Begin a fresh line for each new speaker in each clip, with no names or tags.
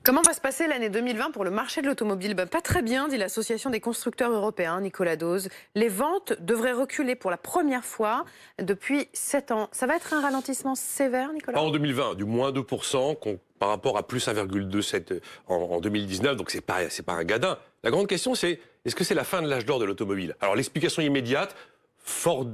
Comment va se passer l'année 2020 pour le marché de l'automobile? Pas très bien, dit l'association des constructeurs européens, Nicolas Dose. Les ventes devraient reculer pour la première fois depuis 7 ans. Ça va être un ralentissement sévère, Nicolas?
Pas en 2020, du moins 2% par rapport à plus 1,27 en 2019, donc c'est pas un gadin. La grande question c'est, est-ce que c'est la fin de l'âge d'or de l'automobile? Alors l'explication immédiate, fort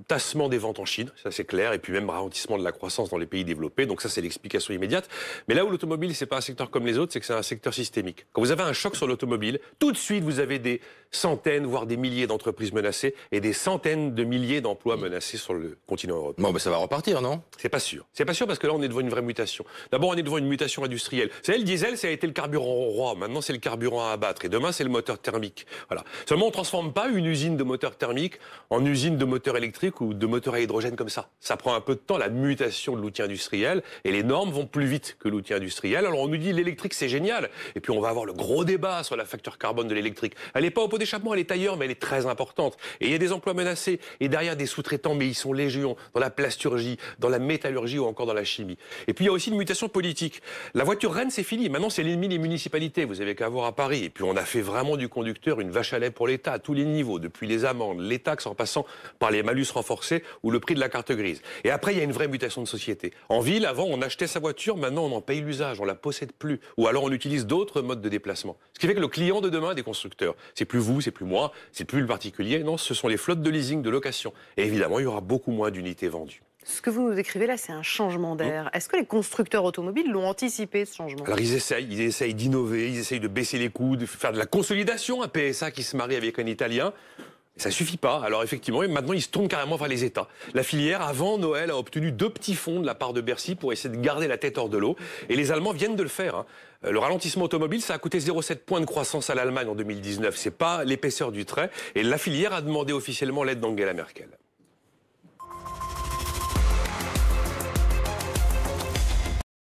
tassement des ventes en Chine, ça c'est clair, et puis même ralentissement de la croissance dans les pays développés, donc ça c'est l'explication immédiate. Mais là où l'automobile c'est pas un secteur comme les autres, c'est que c'est un secteur systémique. Quand vous avez un choc sur l'automobile, tout de suite vous avez des centaines, voire des milliers d'entreprises menacées et des centaines de milliers d'emplois menacés sur le continent européen.
Bon, ben ça va repartir, non?
C'est pas sûr. C'est pas sûr parce que là on est devant une vraie mutation. D'abord on est devant une mutation industrielle. Vous savez, le diesel ça a été le carburant roi, maintenant c'est le carburant à abattre et demain c'est le moteur thermique. Voilà. Seulement on transforme pas une usine de moteur thermique en usine de moteur électrique ou de moteur à hydrogène comme ça. Ça prend un peu de temps, la mutation de l'outil industriel, et les normes vont plus vite que l'outil industriel. Alors on nous dit l'électrique c'est génial, et puis on va avoir le gros débat sur la facture carbone de l'électrique. Elle n'est pas au pot d'échappement, elle est ailleurs, mais elle est très importante. Et il y a des emplois menacés, et derrière des sous-traitants, mais ils sont légion, dans la plasturgie, dans la métallurgie ou encore dans la chimie. Et puis il y a aussi une mutation politique. La voiture reine c'est fini, maintenant c'est l'ennemi des municipalités, vous avez qu'à voir à Paris. Et puis on a fait vraiment du conducteur une vache à lait pour l'État, à tous les niveaux, depuis les amendes, les taxes, en passant par les malus renforcés ou le prix de la carte grise. Et après, il y a une vraie mutation de société. En ville, avant, on achetait sa voiture, maintenant on en paye l'usage, on la possède plus. Ou alors on utilise d'autres modes de déplacement. Ce qui fait que le client de demain des constructeurs, c'est plus vous, c'est plus moi, c'est plus le particulier, non, ce sont les flottes de leasing, de location. Et évidemment, il y aura beaucoup moins d'unités vendues.
Ce que vous nous décrivez là, c'est un changement d'air. Est-ce que les constructeurs automobiles l'ont anticipé, ce changement?
Alors ils essayent d'innover, ils essayent de baisser les coûts, de faire de la consolidation, un PSA qui se marie avec un Italien. Ça suffit pas. Alors effectivement, maintenant ils se tournent carrément vers les États. La filière, avant Noël, a obtenu 2 petits fonds de la part de Bercy pour essayer de garder la tête hors de l'eau. Et les Allemands viennent de le faire. Le ralentissement automobile, ça a coûté 0,7 points de croissance à l'Allemagne en 2019. C'est pas l'épaisseur du trait. Et la filière a demandé officiellement l'aide d'Angela Merkel.